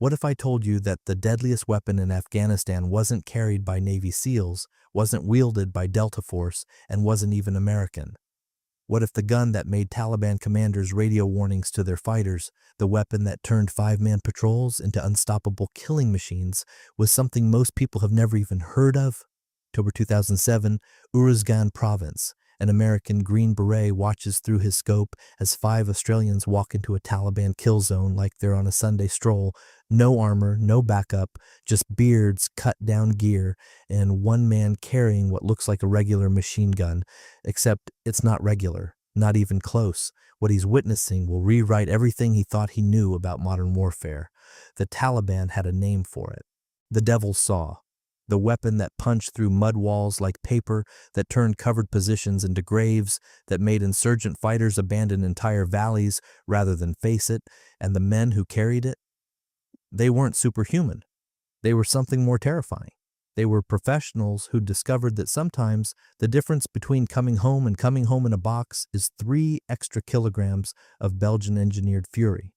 What if I told you that the deadliest weapon in Afghanistan wasn't carried by Navy SEALs, wasn't wielded by Delta Force, and wasn't even American? What if the gun that made Taliban commanders radio warnings to their fighters, the weapon that turned five-man patrols into unstoppable killing machines, was something most people have never even heard of? October 2007, Uruzgan Province. An American Green Beret watches through his scope as five Australians walk into a Taliban kill zone like they're on a Sunday stroll. No armor, no backup, just beards, cut-down gear, and one man carrying what looks like a regular machine gun, except it's not regular, not even close. What he's witnessing will rewrite everything he thought he knew about modern warfare. The Taliban had a name for it: the Devil's Saw. The weapon that punched through mud walls like paper, that turned covered positions into graves, that made insurgent fighters abandon entire valleys rather than face it, and the men who carried it, they weren't superhuman. They were something more terrifying. They were professionals who discovered that sometimes the difference between coming home and coming home in a box is 3 extra kilograms of Belgian-engineered fury.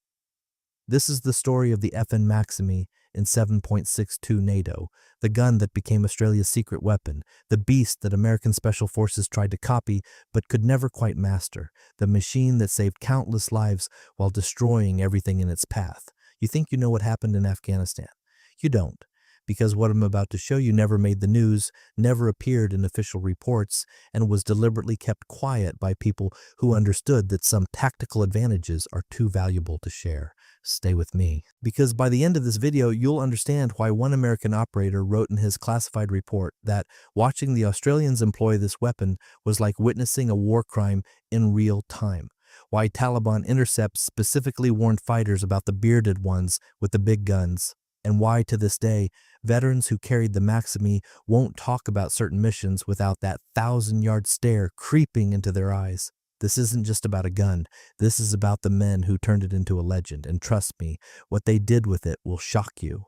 This is the story of the FN Maximi in 7.62 NATO, the gun that became Australia's secret weapon, the beast that American special forces tried to copy but could never quite master, the machine that saved countless lives while destroying everything in its path. You think you know what happened in Afghanistan? You don't, because what I'm about to show you never made the news, never appeared in official reports, and was deliberately kept quiet by people who understood that some tactical advantages are too valuable to share. Stay with me, because by the end of this video, you'll understand why one American operator wrote in his classified report that watching the Australians employ this weapon was like witnessing a war crime in real time. Why Taliban intercepts specifically warned fighters about the bearded ones with the big guns, and why to this day, veterans who carried the Maximi won't talk about certain missions without that 1,000-yard stare creeping into their eyes. This isn't just about a gun. This is about the men who turned it into a legend, and trust me, what they did with it will shock you.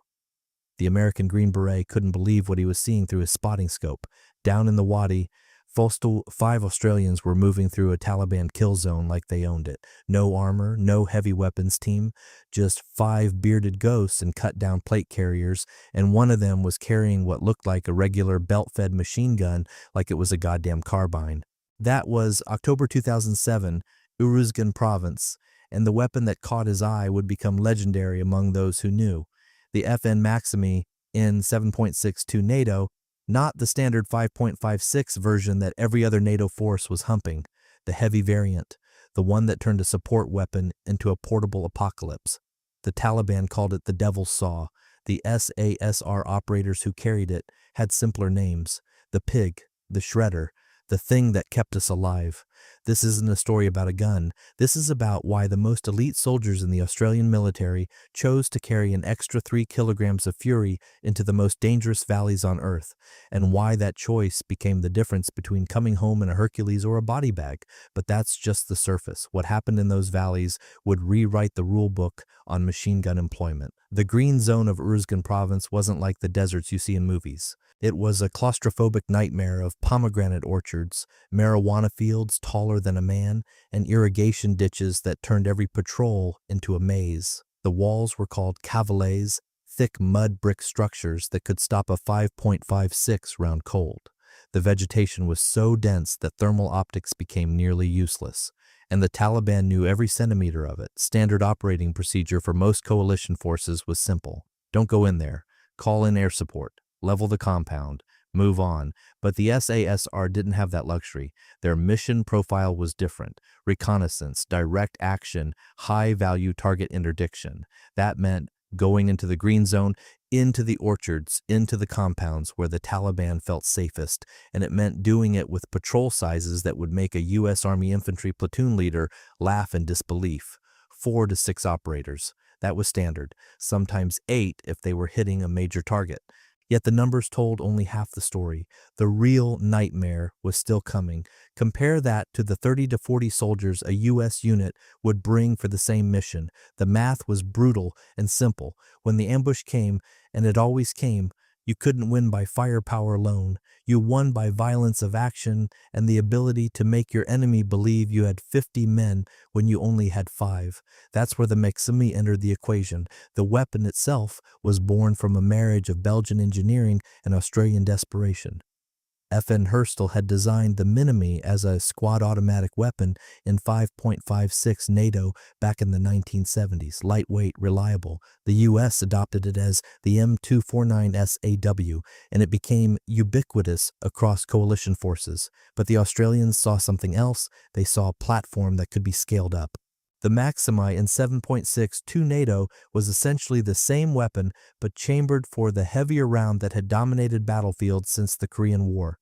The American Green Beret couldn't believe what he was seeing through his spotting scope. Down in the Wadi, 5 Australians were moving through a Taliban kill zone like they owned it. No armor, no heavy weapons team, just 5 bearded ghosts and cut-down plate carriers, and one of them was carrying what looked like a regular belt-fed machine gun like it was a goddamn carbine. That was October 2007, Uruzgan Province, and the weapon that caught his eye would become legendary among those who knew. The FN Maximi in 7.62 NATO, not the standard 5.56 version that every other NATO force was humping, the heavy variant, the one that turned a support weapon into a portable apocalypse. The Taliban called it the Devil's Saw. The SASR operators who carried it had simpler names: the Pig, the Shredder, the thing that kept us alive. This isn't a story about a gun. This is about why the most elite soldiers in the Australian military chose to carry an extra 3 kilograms of fury into the most dangerous valleys on Earth, and why that choice became the difference between coming home in a Hercules or a body bag. But that's just the surface. What happened in those valleys would rewrite the rulebook on machine gun employment. The green zone of Uruzgan Province wasn't like the deserts you see in movies. It was a claustrophobic nightmare of pomegranate orchards, marijuana fields taller than a man, and irrigation ditches that turned every patrol into a maze. The walls were called cavaliers, thick mud brick structures that could stop a 5.56 round cold. The vegetation was so dense that thermal optics became nearly useless, and the Taliban knew every centimeter of it. Standard operating procedure for most coalition forces was simple: don't go in there, call in air support, level the compound, move on. But the SASR didn't have that luxury. Their mission profile was different: reconnaissance, direct action, high-value target interdiction. That meant going into the green zone, into the orchards, into the compounds where the Taliban felt safest, and it meant doing it with patrol sizes that would make a U.S. Army infantry platoon leader laugh in disbelief. 4 to 6 operators. That was standard, sometimes 8 if they were hitting a major target. Yet the numbers told only half the story. The real nightmare was still coming. Compare that to the 30 to 40 soldiers a U.S. unit would bring for the same mission. The math was brutal and simple. When the ambush came, and it always came, You couldn't win by firepower alone. You won by violence of action and the ability to make your enemy believe you had 50 men when you only had 5. That's where the Maximi entered the equation. The weapon itself was born from a marriage of Belgian engineering and Australian desperation. FN Herstal had designed the Minimi as a squad automatic weapon in 5.56 NATO back in the 1970s, lightweight, reliable. The US adopted it as the M249SAW, and it became ubiquitous across coalition forces. But the Australians saw something else. They saw a platform that could be scaled up. The Maximi in 7.62 NATO was essentially the same weapon, but chambered for the heavier round that had dominated battlefields since the Korean War.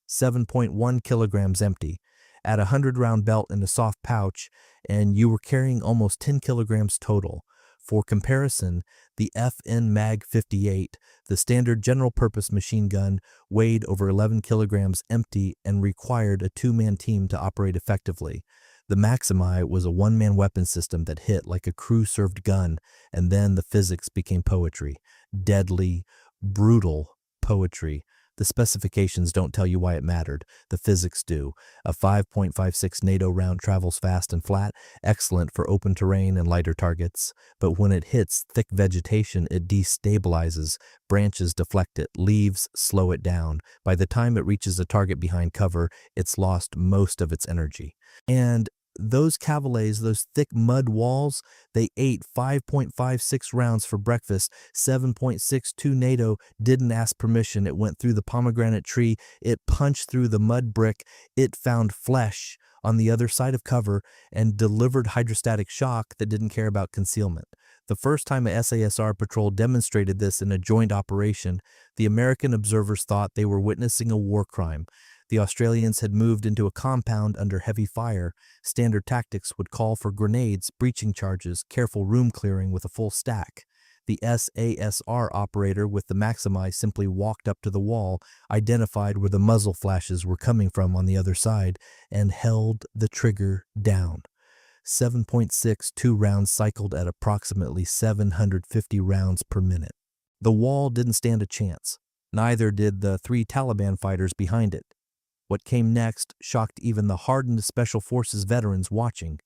7.1 kilograms empty. Add a 100-round belt in a soft pouch, and you were carrying almost 10 kilograms total. For comparison, the FN Mag 58, the standard general-purpose machine gun, weighed over 11 kilograms empty and required a 2-man team to operate effectively. The Maximi was a one-man weapon system that hit like a crew-served gun, and then the physics became poetry. Deadly, brutal poetry. The specifications don't tell you why it mattered. The physics do. A 5.56 NATO round travels fast and flat, excellent for open terrain and lighter targets. But when it hits thick vegetation, it destabilizes. Branches deflect it, leaves slow it down. By the time it reaches a target behind cover, it's lost most of its energy. And those cavaliers, those thick mud walls, they ate 5.56 rounds for breakfast. 7.62 NATO didn't ask permission. It went through the pomegranate tree. It punched through the mud brick. It found flesh on the other side of cover and delivered hydrostatic shock that didn't care about concealment. The first time a SASR patrol demonstrated this in a joint operation, the American observers thought they were witnessing a war crime. The Australians had moved into a compound under heavy fire. Standard tactics would call for grenades, breaching charges, careful room clearing with a full stack. The SASR operator with the Maximi simply walked up to the wall, identified where the muzzle flashes were coming from on the other side, and held the trigger down. 7.62 rounds cycled at approximately 750 rounds per minute. The wall didn't stand a chance. Neither did the 3 Taliban fighters behind it. What came next shocked even the hardened Special Forces veterans watching.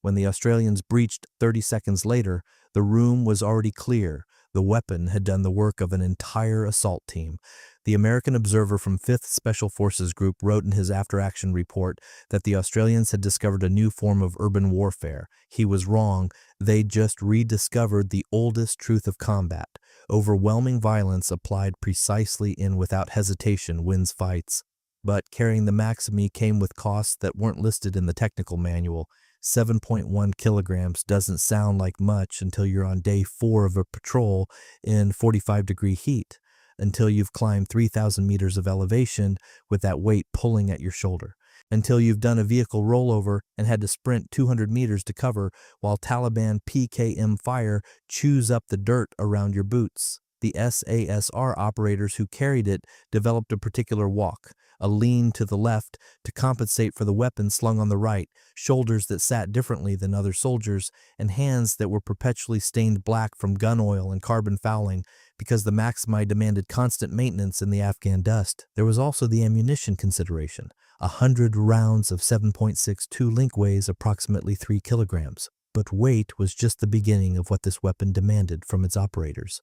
When the Australians breached 30 seconds later, the room was already clear. The weapon had done the work of an entire assault team. The American observer from 5th Special Forces Group wrote in his after-action report that the Australians had discovered a new form of urban warfare. He was wrong. They just rediscovered the oldest truth of combat. Overwhelming violence applied precisely and without hesitation wins fights. But carrying the Maximi came with costs that weren't listed in the technical manual. 7.1 kilograms doesn't sound like much until you're on day 4 of a patrol in 45-degree heat, until you've climbed 3,000 meters of elevation with that weight pulling at your shoulder, until you've done a vehicle rollover and had to sprint 200 meters to cover while Taliban PKM fire chews up the dirt around your boots. The SASR operators who carried it developed a particular walk, a lean to the left to compensate for the weapon slung on the right, shoulders that sat differently than other soldiers, and hands that were perpetually stained black from gun oil and carbon fouling because the Maximi demanded constant maintenance in the Afghan dust. There was also the ammunition consideration. 100 rounds of 7.62 link weighs approximately 3 kilograms, but weight was just the beginning of what this weapon demanded from its operators.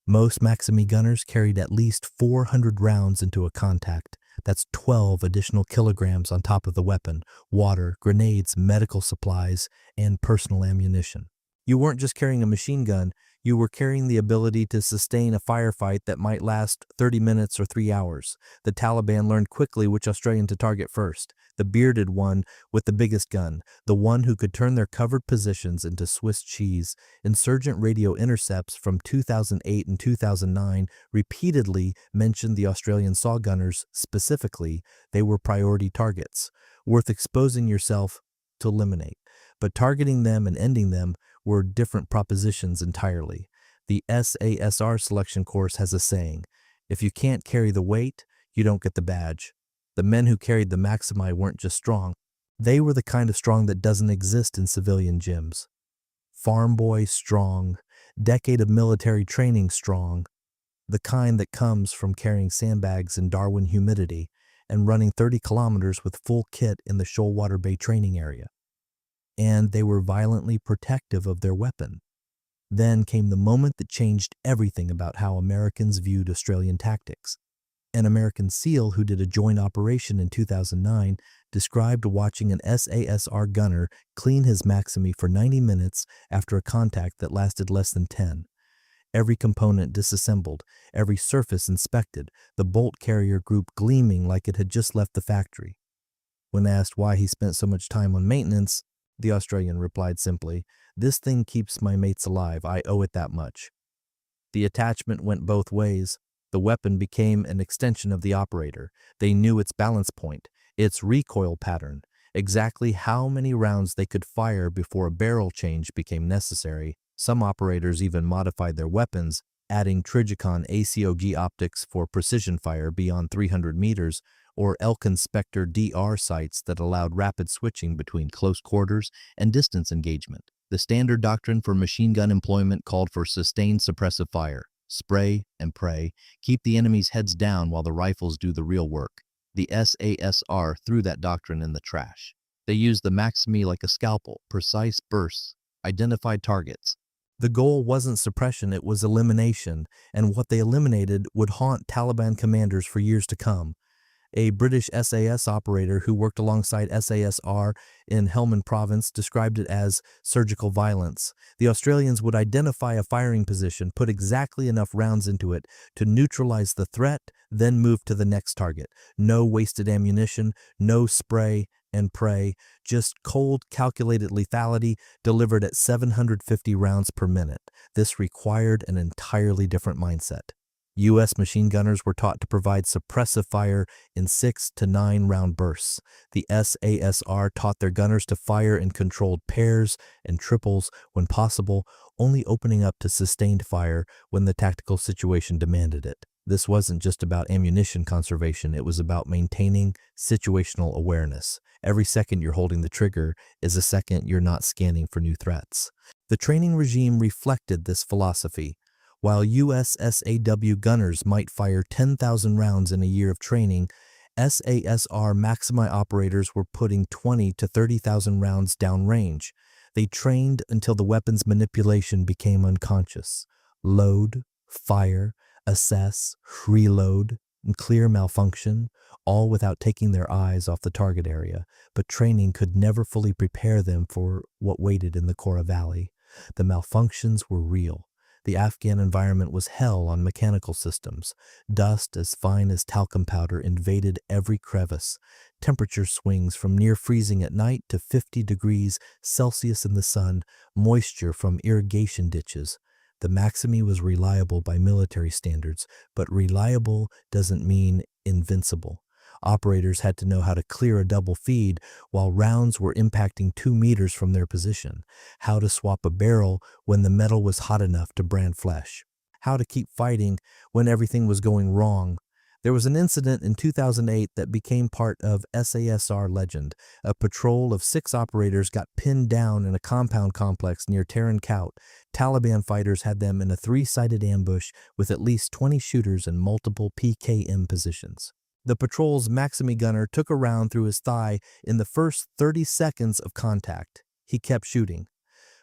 Most Maximi gunners carried at least 400 rounds into a contact. That's 12 additional kilograms on top of the weapon, water, grenades, medical supplies, and personal ammunition. You weren't just carrying a machine gun, you were carrying the ability to sustain a firefight that might last 30 minutes or 3 hours. The Taliban learned quickly which Australian to target first. The bearded one with the biggest gun, the one who could turn their covered positions into Swiss cheese. Insurgent radio intercepts from 2008 and 2009 repeatedly mentioned the Australian saw gunners specifically. They were priority targets, worth exposing yourself to eliminate. But targeting them and ending them were different propositions entirely. The SASR selection course has a saying, if you can't carry the weight, you don't get the badge. The men who carried the Maximi weren't just strong. They were the kind of strong that doesn't exist in civilian gyms. Farm boy strong, decade of military training strong, the kind that comes from carrying sandbags in Darwin humidity and running 30 kilometers with full kit in the Shoalwater Bay training area. And they were violently protective of their weapon. Then came the moment that changed everything about how Americans viewed Australian tactics. An American SEAL who did a joint operation in 2009 described watching an SASR gunner clean his Maximi for 90 minutes after a contact that lasted less than 10. Every component disassembled, every surface inspected, the bolt carrier group gleaming like it had just left the factory. When asked why he spent so much time on maintenance, the Australian replied simply, "This thing keeps my mates alive, I owe it that much." The attachment went both ways. The weapon became an extension of the operator. They knew its balance point, its recoil pattern, exactly how many rounds they could fire before a barrel change became necessary. Some operators even modified their weapons, adding Trigicon ACOG optics for precision fire beyond 300 meters, or Elkin Spectre DR sights that allowed rapid switching between close quarters and distance engagement. The standard doctrine for machine gun employment called for sustained suppressive fire, spray and pray, keep the enemy's heads down while the rifles do the real work. The SASR threw that doctrine in the trash. They used the Maximi like a scalpel, precise bursts, identified targets. The goal wasn't suppression, it was elimination, and what they eliminated would haunt Taliban commanders for years to come. A British SAS operator who worked alongside SASR in Helmand province described it as surgical violence. The Australians would identify a firing position, put exactly enough rounds into it to neutralize the threat, then move to the next target. No wasted ammunition, no spray and pray, just cold, calculated lethality delivered at 750 rounds per minute. This required an entirely different mindset. U.S. machine gunners were taught to provide suppressive fire in 6 to 9 round bursts. The SASR taught their gunners to fire in controlled pairs and triples when possible, only opening up to sustained fire when the tactical situation demanded it. This wasn't just about ammunition conservation, it was about maintaining situational awareness. Every second you're holding the trigger is a second you're not scanning for new threats. The training regime reflected this philosophy. While U.S. SAW gunners might fire 10,000 rounds in a year of training, SASR Maximi operators were putting 20 to 30,000 rounds downrange. They trained until the weapon's manipulation became unconscious. Load, fire, assess, reload, and clear malfunction, all without taking their eyes off the target area. But training could never fully prepare them for what waited in the Kora Valley. The malfunctions were real. The Afghan environment was hell on mechanical systems. Dust as fine as talcum powder invaded every crevice. Temperature swings from near freezing at night to 50 degrees Celsius in the sun, moisture from irrigation ditches. The Maximi was reliable by military standards, but reliable doesn't mean invincible. Operators had to know how to clear a double feed while rounds were impacting 2 meters from their position, how to swap a barrel when the metal was hot enough to brand flesh, how to keep fighting when everything was going wrong. There was an incident in 2008 that became part of SASR legend. A patrol of 6 operators got pinned down in a compound complex near Tarin Kowt. Taliban fighters had them in a 3-sided ambush with at least 20 shooters in multiple PKM positions. The patrol's Maximi gunner took a round through his thigh in the first 30 seconds of contact. He kept shooting.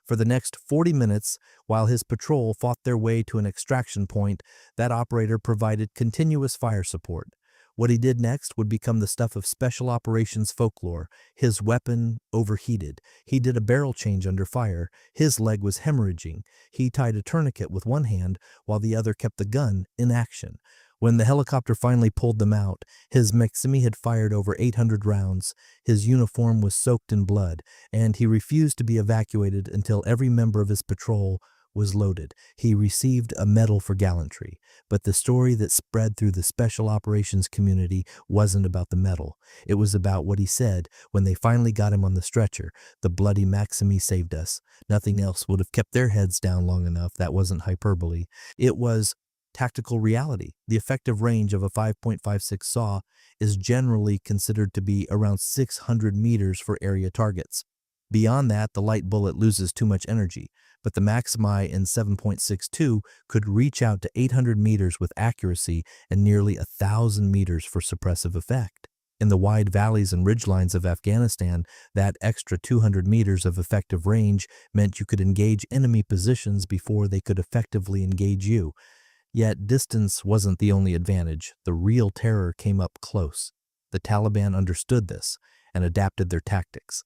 For the next 40 minutes, while his patrol fought their way to an extraction point, that operator provided continuous fire support. What he did next would become the stuff of special operations folklore. His weapon overheated. He did a barrel change under fire. His leg was hemorrhaging. He tied a tourniquet with one hand while the other kept the gun in action. When the helicopter finally pulled them out, his Maximi had fired over 800 rounds, his uniform was soaked in blood, and he refused to be evacuated until every member of his patrol was loaded. He received a medal for gallantry, but the story that spread through the special operations community wasn't about the medal. It was about what he said when they finally got him on the stretcher. "The bloody Maximi saved us. Nothing else would have kept their heads down long enough." That wasn't hyperbole. It was tactical reality. The effective range of a 5.56 SAW is generally considered to be around 600 meters for area targets. Beyond that, the light bullet loses too much energy, but the Maximi in 7.62 could reach out to 800 meters with accuracy and nearly 1,000 meters for suppressive effect. In the wide valleys and ridgelines of Afghanistan, that extra 200 meters of effective range meant you could engage enemy positions before they could effectively engage you. Yet distance wasn't the only advantage. The real terror came up close. The Taliban understood this and adapted their tactics.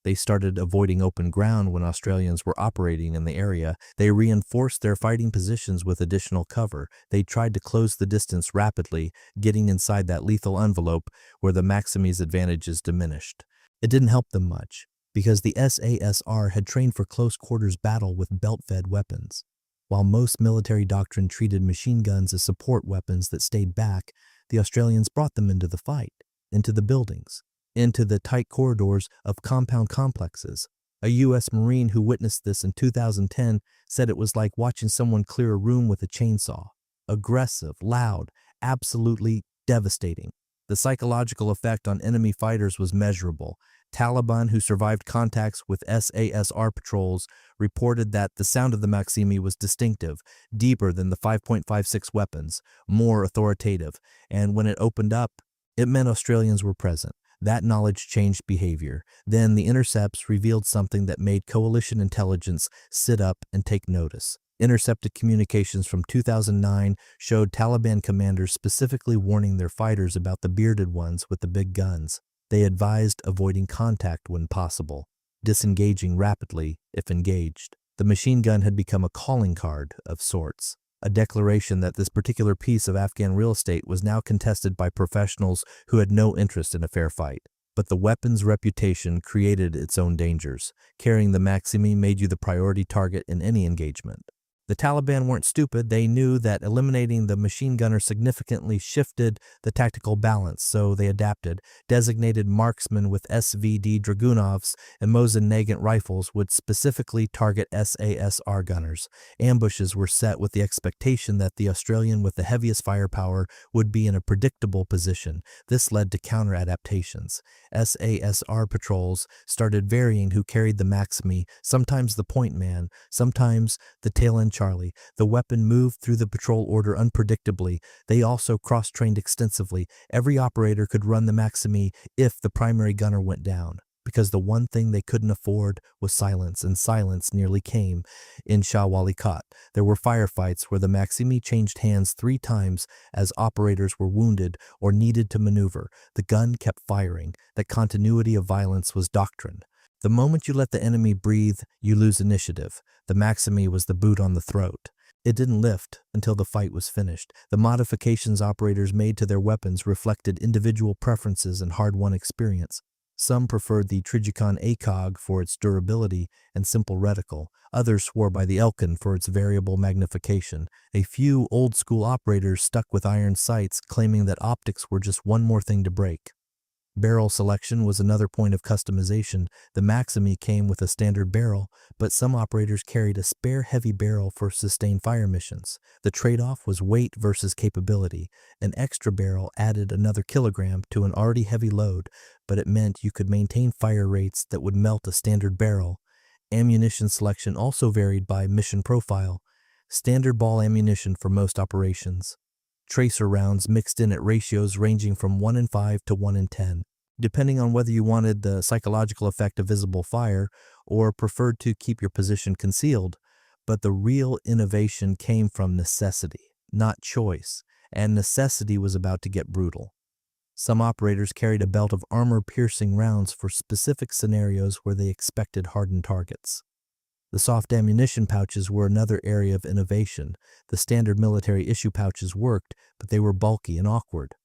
They started avoiding open ground when Australians were operating in the area. They reinforced their fighting positions with additional cover. They tried to close the distance rapidly, getting inside that lethal envelope where the Maximi's advantages diminished. It didn't help them much, because the SASR had trained for close quarters battle with belt-fed weapons. While most military doctrine treated machine guns as support weapons that stayed back, the Australians brought them into the fight, into the buildings, into the tight corridors of compound complexes. A U.S. Marine who witnessed this in 2010 said it was like watching someone clear a room with a chainsaw. Aggressive, loud, absolutely devastating. The psychological effect on enemy fighters was measurable. Taliban who survived contacts with SASR patrols reported that the sound of the Maximi was distinctive, deeper than the 5.56 weapons, more authoritative, and when it opened up, it meant Australians were present. That knowledge changed behavior. Then the intercepts revealed something that made coalition intelligence sit up and take notice. Intercepted communications from 2009 showed Taliban commanders specifically warning their fighters about the bearded ones with the big guns. They advised avoiding contact when possible, disengaging rapidly if engaged. The machine gun had become a calling card of sorts, a declaration that this particular piece of Afghan real estate was now contested by professionals who had no interest in a fair fight. But the weapon's reputation created its own dangers. Carrying the Maximi made you the priority target in any engagement. The Taliban weren't stupid. They knew that eliminating the machine gunner significantly shifted the tactical balance, so they adapted. Designated marksmen with SVD Dragunovs and Mosin Nagant rifles would specifically target SASR gunners. Ambushes were set with the expectation that the Australian with the heaviest firepower would be in a predictable position. This led to counter-adaptations. SASR patrols started varying who carried the Maximi, sometimes the point man, sometimes the tail-end Charlie. The weapon moved through the patrol order unpredictably. They also cross-trained extensively. Every operator could run the Maximi if the primary gunner went down, because the one thing they couldn't afford was silence, and silence nearly came. In Shah Wali Kot, there were firefights where the Maximi changed hands 3 times as operators were wounded or needed to maneuver. The gun kept firing. That continuity of violence was doctrine. The moment you let the enemy breathe, you lose initiative. The Maximi was the boot on the throat. It didn't lift until the fight was finished. The modifications operators made to their weapons reflected individual preferences and hard-won experience. Some preferred the Trigicon ACOG for its durability and simple reticle. Others swore by the Elkin for its variable magnification. A few old-school operators stuck with iron sights, claiming that optics were just one more thing to break. Barrel selection was another point of customization. The Maximi came with a standard barrel, but some operators carried a spare heavy barrel for sustained fire missions. The trade-off was weight versus capability. An extra barrel added another kilogram to an already heavy load, but it meant you could maintain fire rates that would melt a standard barrel. Ammunition selection also varied by mission profile. Standard ball ammunition for most operations. Tracer rounds mixed in at ratios ranging from 1 in 5 to 1 in 10, depending on whether you wanted the psychological effect of visible fire or preferred to keep your position concealed. But the real innovation came from necessity, not choice, and necessity was about to get brutal. Some operators carried a belt of armor-piercing rounds for specific scenarios where they expected hardened targets. The soft ammunition pouches were another area of innovation. The standard military issue pouches worked, but they were bulky and awkward.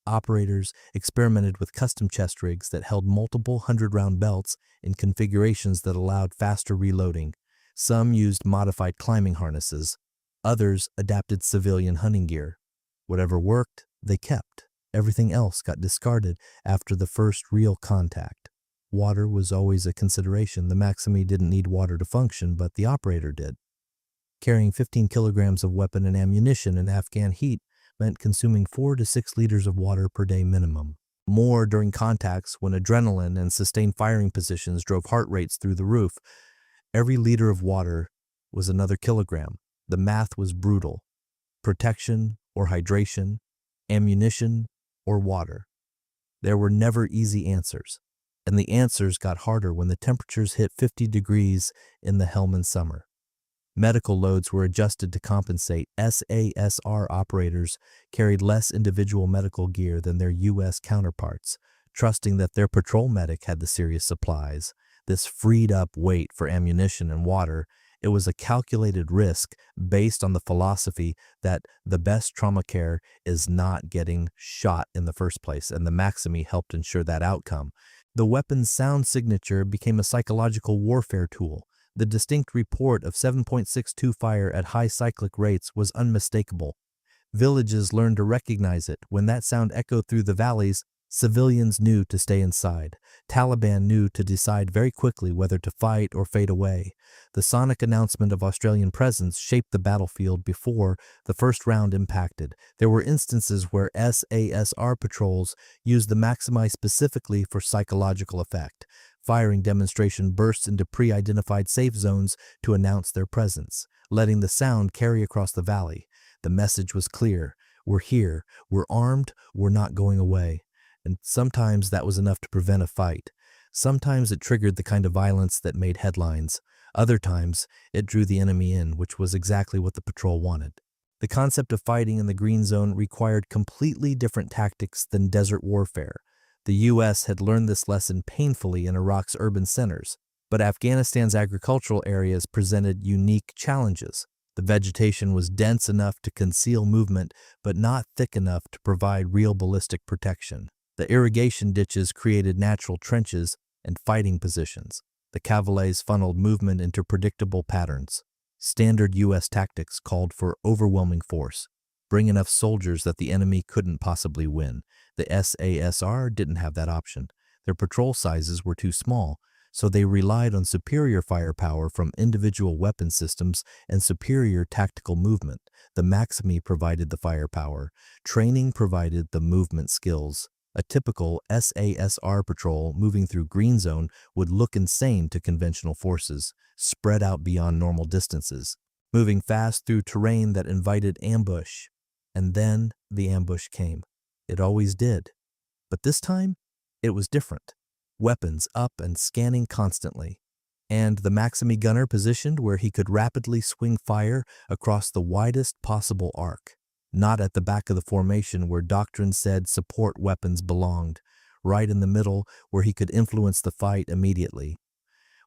Operators experimented with custom chest rigs that held multiple 100-round belts in configurations that allowed faster reloading. Some used modified climbing harnesses. Others adapted civilian hunting gear. Whatever worked, they kept. Everything else got discarded after the first real contact. Water was always a consideration. The Maximi didn't need water to function, but the operator did. Carrying 15 kilograms of weapon and ammunition in Afghan heat meant consuming 4 to 6 liters of water per day minimum. more during contacts when adrenaline and sustained firing positions drove heart rates through the roof. Every liter of water was another kilogram. The math was brutal. Protection or hydration, ammunition or water. There were never easy answers, and the answers got harder when the temperatures hit 50 degrees in the Helmand summer. Medical loads were adjusted to compensate. SASR operators carried less individual medical gear than their U.S. counterparts, trusting that their patrol medic had the serious supplies. This freed up weight for ammunition and water. It was a calculated risk based on the philosophy that the best trauma care is not getting shot in the first place, and the Maximi helped ensure that outcome. The weapon's sound signature became a psychological warfare tool. The distinct report of 7.62 fire at high cyclic rates was unmistakable. Villages learned to recognize it. When that sound echoed through the valleys, civilians knew to stay inside. Taliban knew to decide very quickly whether to fight or fade away. The sonic announcement of Australian presence shaped the battlefield before the first round impacted. There were instances where SASR patrols used the Maximi specifically for psychological effect. Firing demonstration bursts into pre-identified safe zones to announce their presence, letting the sound carry across the valley. The message was clear. We're here, we're armed, we're not going away. And sometimes that was enough to prevent a fight. Sometimes it triggered the kind of violence that made headlines. Other times, it drew the enemy in, which was exactly what the patrol wanted. The concept of fighting in the green zone required completely different tactics than desert warfare. The U.S. had learned this lesson painfully in Iraq's urban centers, but Afghanistan's agricultural areas presented unique challenges. The vegetation was dense enough to conceal movement, but not thick enough to provide real ballistic protection. The irrigation ditches created natural trenches and fighting positions. The cavaliers funneled movement into predictable patterns. Standard U.S. tactics called for overwhelming force. Bring enough soldiers that the enemy couldn't possibly win. The SASR didn't have that option. Their patrol sizes were too small, so they relied on superior firepower from individual weapon systems and superior tactical movement. The Maximi provided the firepower. Training provided the movement skills. A typical SASR patrol moving through green zone would look insane to conventional forces, spread out beyond normal distances, moving fast through terrain that invited ambush. And then the ambush came. It always did. But this time, it was different. Weapons up and scanning constantly. And the Maximi gunner positioned where he could rapidly swing fire across the widest possible arc. Not at the back of the formation where doctrine said support weapons belonged. Right in the middle where he could influence the fight immediately.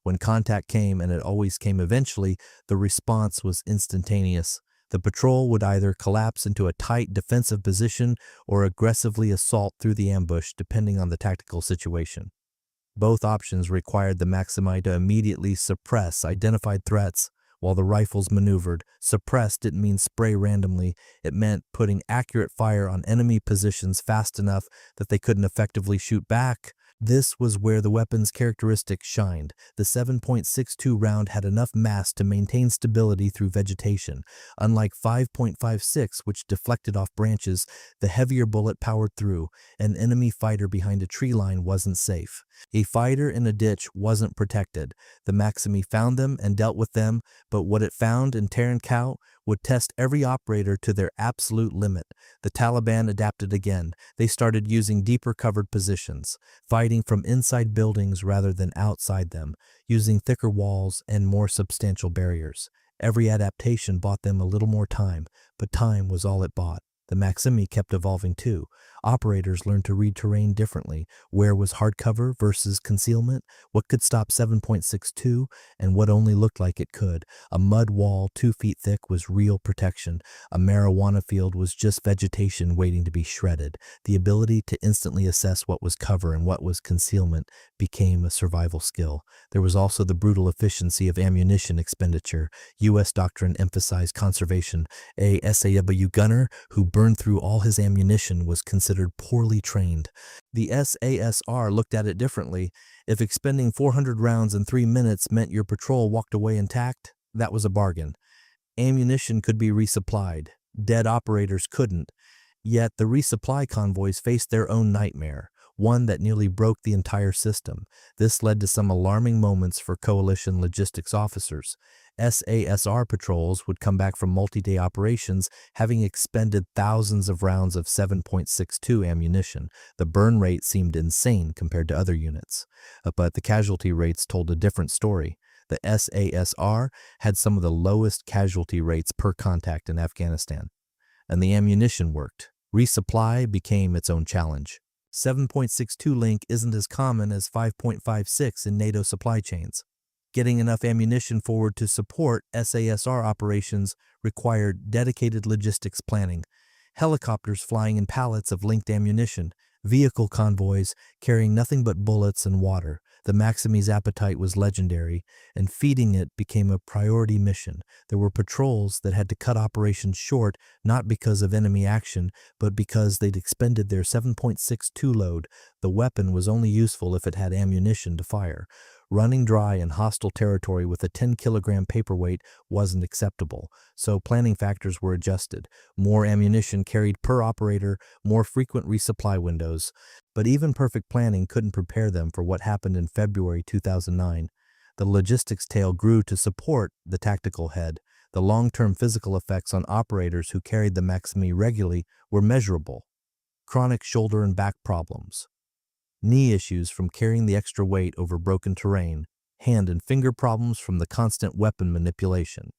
When contact came, and it always came eventually, the response was instantaneous. The patrol would either collapse into a tight defensive position or aggressively assault through the ambush, depending on the tactical situation. Both options required the Maximi to immediately suppress identified threats while the rifles maneuvered. Suppress didn't mean spray randomly. It meant putting accurate fire on enemy positions fast enough that they couldn't effectively shoot back. This was where the weapon's characteristics shined. The 7.62 round had enough mass to maintain stability through vegetation. Unlike 5.56, which deflected off branches, the heavier bullet powered through. An enemy fighter behind a tree line wasn't safe. A fighter in a ditch wasn't protected. The Maximi found them and dealt with them, but what it found in Tarin Kowt would test every operator to their absolute limit. The Taliban adapted again. They started using deeper covered positions, fighting from inside buildings rather than outside them, using thicker walls and more substantial barriers. Every adaptation bought them a little more time, but time was all it bought. The Maximi kept evolving too. Operators learned to read terrain differently. Where was hard cover versus concealment? What could stop 7.62 and what only looked like it could? A mud wall 2 feet thick was real protection. A marijuana field was just vegetation waiting to be shredded. The ability to instantly assess what was cover and what was concealment became a survival skill. There was also the brutal efficiency of ammunition expenditure. U.S. doctrine emphasized conservation. A SAW gunner who burned through all his ammunition was considered poorly trained. The SASR looked at it differently. If expending 400 rounds in 3 minutes meant your patrol walked away intact, that was a bargain. Ammunition could be resupplied. Dead operators couldn't. Yet the resupply convoys faced their own nightmare. one that nearly broke the entire system. This led to some alarming moments for coalition logistics officers. SASR patrols would come back from multi-day operations having expended thousands of rounds of 7.62 ammunition. The burn rate seemed insane compared to other units, but the casualty rates told a different story. The SASR had some of the lowest casualty rates per contact in Afghanistan. And the ammunition worked. Resupply became its own challenge. 7.62 link isn't as common as 5.56 in NATO supply chains. Getting enough ammunition forward to support SASR operations required dedicated logistics planning, helicopters flying in pallets of linked ammunition, vehicle convoys carrying nothing but bullets and water. The Maximi's appetite was legendary, and feeding it became a priority mission. There were patrols that had to cut operations short, not because of enemy action, but because they'd expended their 7.62 load. The weapon was only useful if it had ammunition to fire. Running dry in hostile territory with a 10-kilogram paperweight wasn't acceptable, so planning factors were adjusted. More ammunition carried per operator, more frequent resupply windows. But even perfect planning couldn't prepare them for what happened in February 2009. The logistics tail grew to support the tactical head. The long-term physical effects on operators who carried the Maximi regularly were measurable. Chronic shoulder and back problems, knee issues from carrying the extra weight over broken terrain, hand and finger problems from the constant weapon manipulation.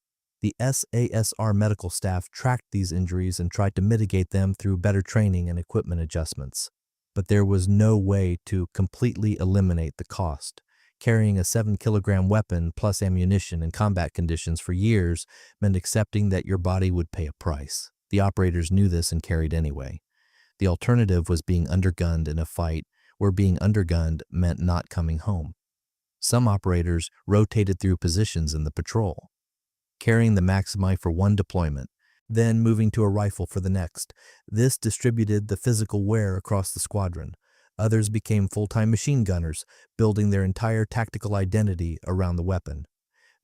The SASR medical staff tracked these injuries and tried to mitigate them through better training and equipment adjustments. But there was no way to completely eliminate the cost. Carrying a 7-kilogram weapon plus ammunition in combat conditions for years meant accepting that your body would pay a price. The operators knew this and carried anyway. The alternative was being undergunned in a fight where being undergunned meant not coming home. Some operators rotated through positions in the patrol, carrying the Maximi for one deployment, then moving to a rifle for the next. This distributed the physical wear across the squadron. Others became full-time machine gunners, building their entire tactical identity around the weapon.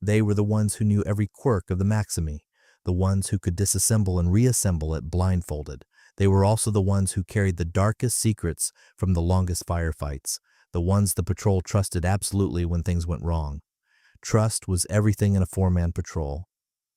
They were the ones who knew every quirk of the Maximi, the ones who could disassemble and reassemble it blindfolded. They were also the ones who carried the darkest secrets from the longest firefights, the ones the patrol trusted absolutely when things went wrong. Trust was everything in a four-man patrol.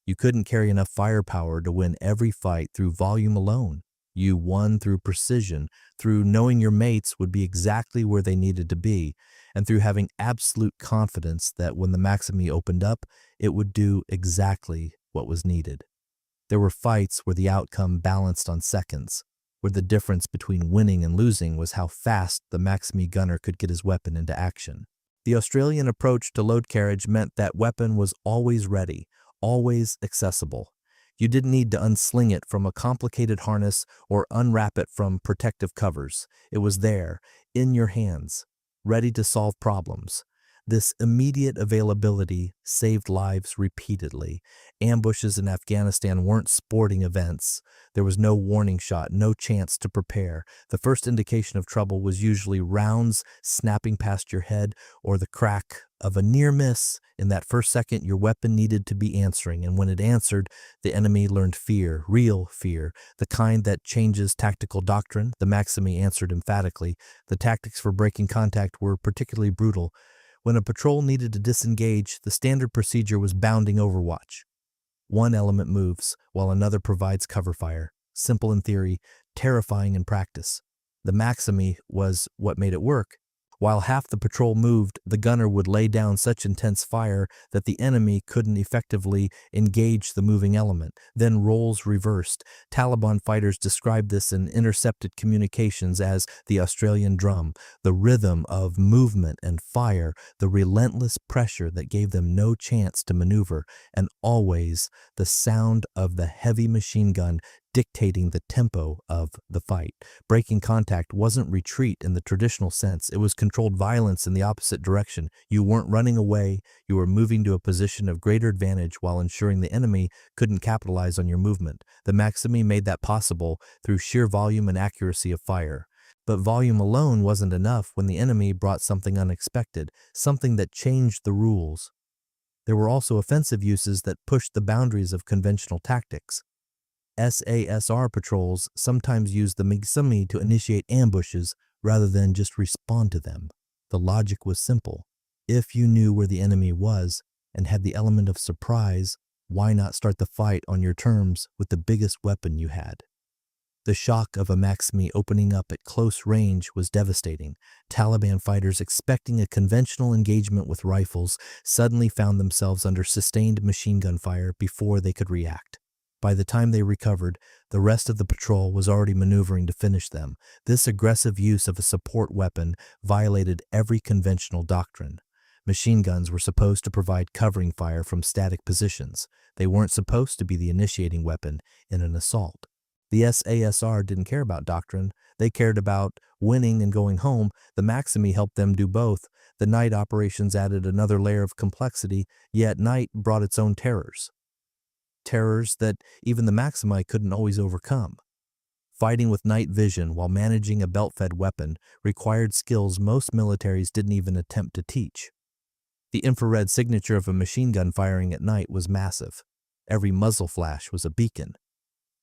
You couldn't carry enough firepower to win every fight through volume alone. You won through precision, through knowing your mates would be exactly where they needed to be, and through having absolute confidence that when the Maximi opened up, it would do exactly what was needed. There were fights where the outcome balanced on seconds, where the difference between winning and losing was how fast the Maximi gunner could get his weapon into action. The Australian approach to load carriage meant that weapon was always ready, always accessible. You didn't need to unsling it from a complicated harness or unwrap it from protective covers. It was there, in your hands, ready to solve problems. This immediate availability saved lives repeatedly. Ambushes in Afghanistan weren't sporting events. There was no warning shot, no chance to prepare. The first indication of trouble was usually rounds snapping past your head or the crack of a near miss. In that first second, your weapon needed to be answering, and when it answered, the enemy learned fear, real fear, the kind that changes tactical doctrine. The Maximi answered emphatically. The tactics for breaking contact were particularly brutal. When a patrol needed to disengage, the standard procedure was bounding overwatch. One element moves, while another provides cover fire. Simple in theory, terrifying in practice. The Maximi was what made it work. While half the patrol moved, the gunner would lay down such intense fire that the enemy couldn't effectively engage the moving element. Then roles reversed. Taliban fighters described this in intercepted communications as the Australian drum, the rhythm of movement and fire, the relentless pressure that gave them no chance to maneuver, and always the sound of the heavy machine gun dictating the tempo of the fight. Breaking contact wasn't retreat in the traditional sense. It was controlled violence in the opposite direction. You weren't running away. You were moving to a position of greater advantage while ensuring the enemy couldn't capitalize on your movement. The Maximi made that possible through sheer volume and accuracy of fire. But volume alone wasn't enough when the enemy brought something unexpected, something that changed the rules. There were also offensive uses that pushed the boundaries of conventional tactics. SASR patrols sometimes used the Maximi to initiate ambushes rather than just respond to them. The logic was simple. If you knew where the enemy was and had the element of surprise, why not start the fight on your terms with the biggest weapon you had? The shock of a Maximi opening up at close range was devastating. Taliban fighters expecting a conventional engagement with rifles suddenly found themselves under sustained machine gun fire before they could react. By the time they recovered, the rest of the patrol was already maneuvering to finish them. This aggressive use of a support weapon violated every conventional doctrine. Machine guns were supposed to provide covering fire from static positions. They weren't supposed to be the initiating weapon in an assault. The SASR didn't care about doctrine. They cared about winning and going home. The Maximi helped them do both. The night operations added another layer of complexity, yet night brought its own terrors. Terrors that even the Maximi couldn't always overcome. Fighting with night vision while managing a belt-fed weapon required skills most militaries didn't even attempt to teach. The infrared signature of a machine gun firing at night was massive. Every muzzle flash was a beacon.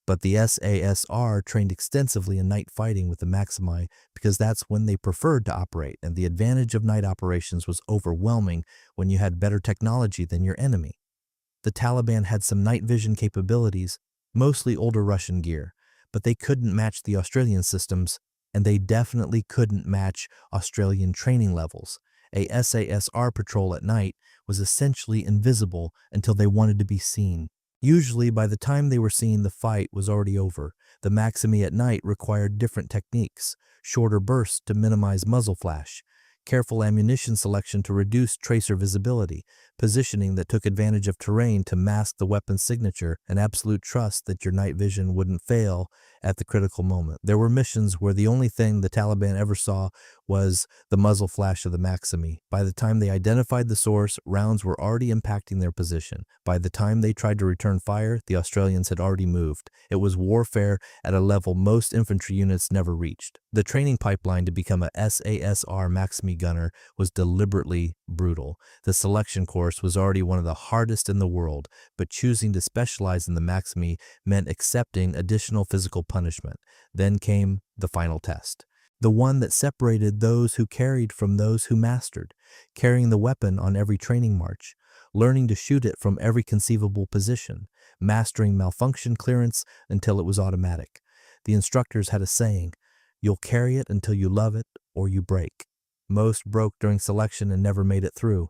But the SASR trained extensively in night fighting with the Maximi because that's when they preferred to operate, and the advantage of night operations was overwhelming when you had better technology than your enemy. The Taliban had some night vision capabilities, mostly older Russian gear, but they couldn't match the Australian systems, and they definitely couldn't match Australian training levels. A SASR patrol at night was essentially invisible until they wanted to be seen. Usually, by the time they were seen, the fight was already over. The Maximi at night required different techniques, shorter bursts to minimize muzzle flash, careful ammunition selection to reduce tracer visibility, positioning that took advantage of terrain to mask the weapon's signature, and absolute trust that your night vision wouldn't fail at the critical moment. There were missions where the only thing the Taliban ever saw was the muzzle flash of the Maximi. By the time they identified the source, rounds were already impacting their position. By the time they tried to return fire, the Australians had already moved. It was warfare at a level most infantry units never reached. The training pipeline to become a SASR Maximi gunner was deliberately brutal. The selection course was already one of the hardest in the world, but choosing to specialize in the Maximi meant accepting additional physical punishment. Then came the final test. The one that separated those who carried from those who mastered, carrying the weapon on every training march, learning to shoot it from every conceivable position, mastering malfunction clearance until it was automatic. The instructors had a saying, "You'll carry it until you love it or you break." Most broke during selection and never made it through.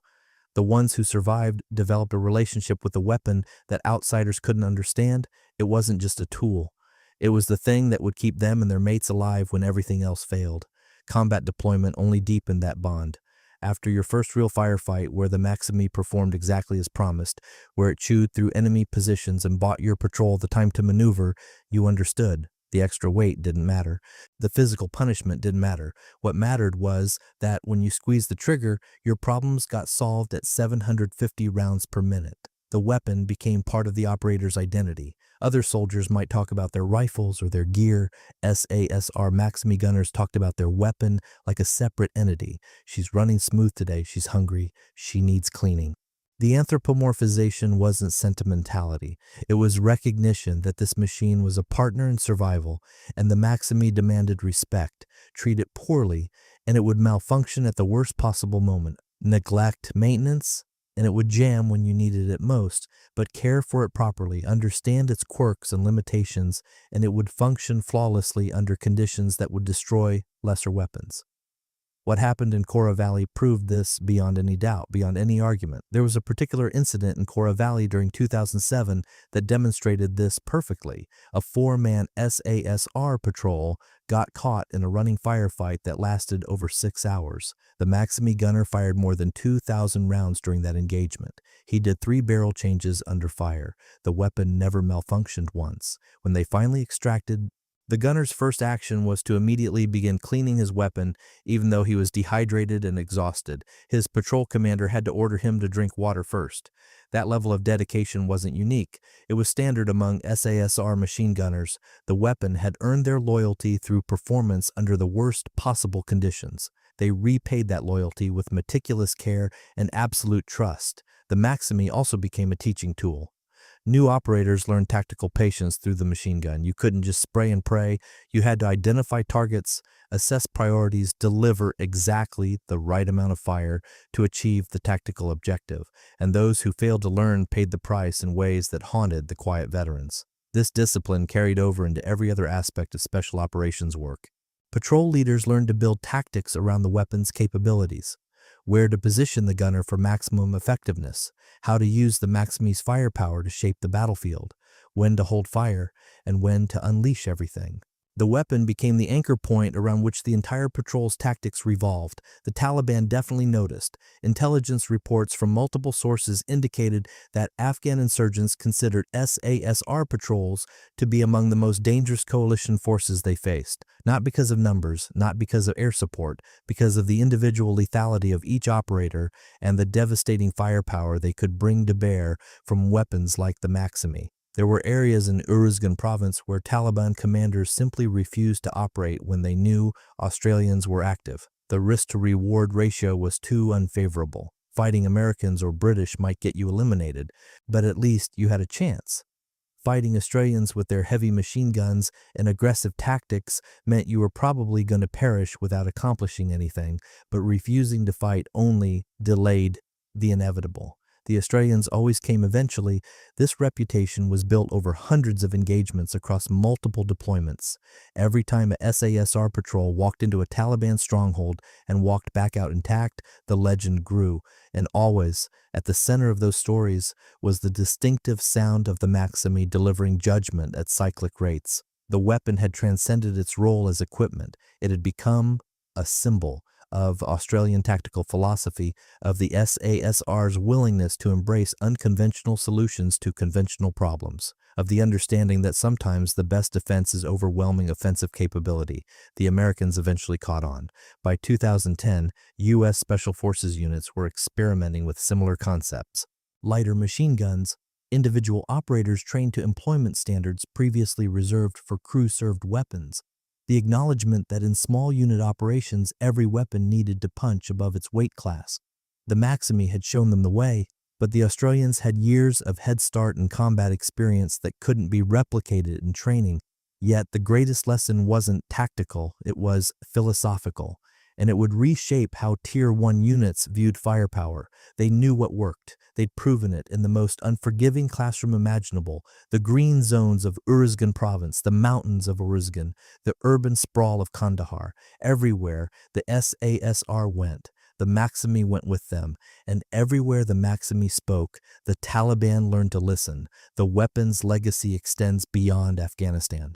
The ones who survived developed a relationship with the weapon that outsiders couldn't understand. It wasn't just a tool. It was the thing that would keep them and their mates alive when everything else failed. Combat deployment only deepened that bond. After your first real firefight where the Maximi performed exactly as promised, where it chewed through enemy positions and bought your patrol the time to maneuver, you understood. The extra weight didn't matter. The physical punishment didn't matter. What mattered was that when you squeezed the trigger, your problems got solved at 750 rounds per minute. The weapon became part of the operator's identity. Other soldiers might talk about their rifles or their gear. SASR Maximi gunners talked about their weapon like a separate entity. She's running smooth today. She's hungry. She needs cleaning. The anthropomorphization wasn't sentimentality. It was recognition that this machine was a partner in survival, and the Maximi demanded respect. Treat it poorly, and it would malfunction at the worst possible moment. Neglect maintenance, and it would jam when you needed it most, but care for it properly, understand its quirks and limitations, and it would function flawlessly under conditions that would destroy lesser weapons. What happened in Kora Valley proved this beyond any doubt, beyond any argument. There was a particular incident in Kora Valley during 2007 that demonstrated this perfectly. A 4-man SASR patrol got caught in a running firefight that lasted over 6 hours. The Maximi gunner fired more than 2,000 rounds during that engagement. He did 3 barrel changes under fire. The weapon never malfunctioned once. When they finally extracted, the gunner's first action was to immediately begin cleaning his weapon, even though he was dehydrated and exhausted. His patrol commander had to order him to drink water first. That level of dedication wasn't unique. It was standard among SASR machine gunners. The weapon had earned their loyalty through performance under the worst possible conditions. They repaid that loyalty with meticulous care and absolute trust. The Maximi also became a teaching tool. New operators learned tactical patience through the machine gun. You couldn't just spray and pray. You had to identify targets, assess priorities, deliver exactly the right amount of fire to achieve the tactical objective. And those who failed to learn paid the price in ways that haunted the quiet veterans. This discipline carried over into every other aspect of special operations work. Patrol leaders learned to build tactics around the weapon's capabilities, where to position the gunner for maximum effectiveness, how to use the Maximi's firepower to shape the battlefield, when to hold fire, and when to unleash everything. The weapon became the anchor point around which the entire patrol's tactics revolved. The Taliban definitely noticed. Intelligence reports from multiple sources indicated that Afghan insurgents considered SASR patrols to be among the most dangerous coalition forces they faced. Not because of numbers, not because of air support, because of the individual lethality of each operator and the devastating firepower they could bring to bear from weapons like the Maximi. There were areas in Uruzgan province where Taliban commanders simply refused to operate when they knew Australians were active. The risk-to-reward ratio was too unfavorable. Fighting Americans or British might get you eliminated, but at least you had a chance. Fighting Australians with their heavy machine guns and aggressive tactics meant you were probably going to perish without accomplishing anything, but refusing to fight only delayed the inevitable. The Australians always came eventually. This reputation was built over hundreds of engagements across multiple deployments. Every time a SASR patrol walked into a Taliban stronghold and walked back out intact, the legend grew. And always, at the center of those stories, was the distinctive sound of the Maximi delivering judgment at cyclic rates. The weapon had transcended its role as equipment. It had become a symbol of Australian tactical philosophy, of the SASR's willingness to embrace unconventional solutions to conventional problems, of the understanding that sometimes the best defense is overwhelming offensive capability. The Americans eventually caught on. By 2010, U.S. Special Forces units were experimenting with similar concepts. Lighter machine guns, individual operators trained to employment standards previously reserved for crew-served weapons, the acknowledgement that in small unit operations every weapon needed to punch above its weight class. The Maximi had shown them the way, but the Australians had years of head start and combat experience that couldn't be replicated in training. Yet the greatest lesson wasn't tactical, it was philosophical, and it would reshape how Tier 1 units viewed firepower. They knew what worked. They'd proven it in the most unforgiving classroom imaginable, the green zones of Uruzgan province, the mountains of Uruzgan, the urban sprawl of Kandahar. Everywhere the SASR went, the Maximi went with them, and everywhere the Maximi spoke, the Taliban learned to listen. The weapon's legacy extends beyond Afghanistan.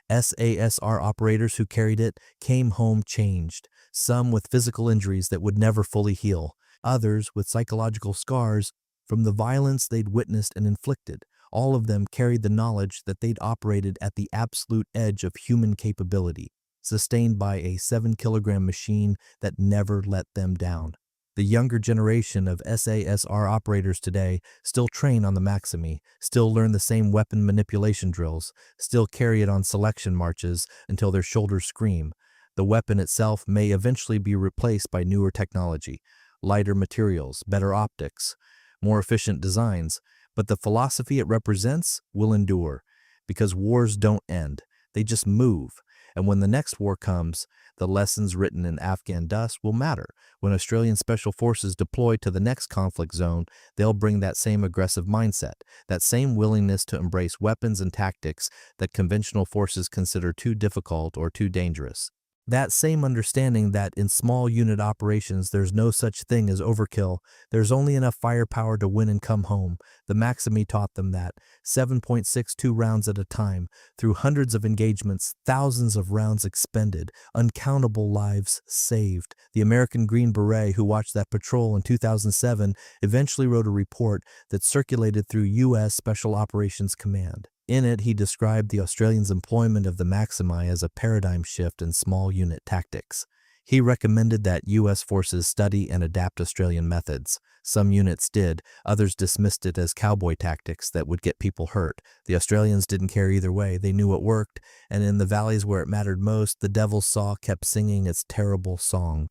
SASR operators who carried it came home changed, some with physical injuries that would never fully heal, others with psychological scars from the violence they'd witnessed and inflicted. All of them carried the knowledge that they'd operated at the absolute edge of human capability, sustained by a 7-kilogram machine that never let them down. The younger generation of SASR operators today still train on the Maximi, still learn the same weapon manipulation drills, still carry it on selection marches until their shoulders scream. The weapon itself may eventually be replaced by newer technology, lighter materials, better optics, more efficient designs, but the philosophy it represents will endure, because wars don't end, they just move. And when the next war comes, the lessons written in Afghan dust will matter. When Australian Special Forces deploy to the next conflict zone, they'll bring that same aggressive mindset, that same willingness to embrace weapons and tactics that conventional forces consider too difficult or too dangerous. That same understanding that in small unit operations there's no such thing as overkill, there's only enough firepower to win and come home. The Maximi taught them that, 7.62 rounds at a time, through hundreds of engagements, thousands of rounds expended, uncountable lives saved. The American Green Beret who watched that patrol in 2007 eventually wrote a report that circulated through U.S. Special Operations Command. In it, he described the Australians' employment of the Maximi as a paradigm shift in small unit tactics. He recommended that U.S. forces study and adapt Australian methods. Some units did, others dismissed it as cowboy tactics that would get people hurt. The Australians didn't care either way, they knew what worked, and in the valleys where it mattered most, the Devil's Saw kept singing its terrible song.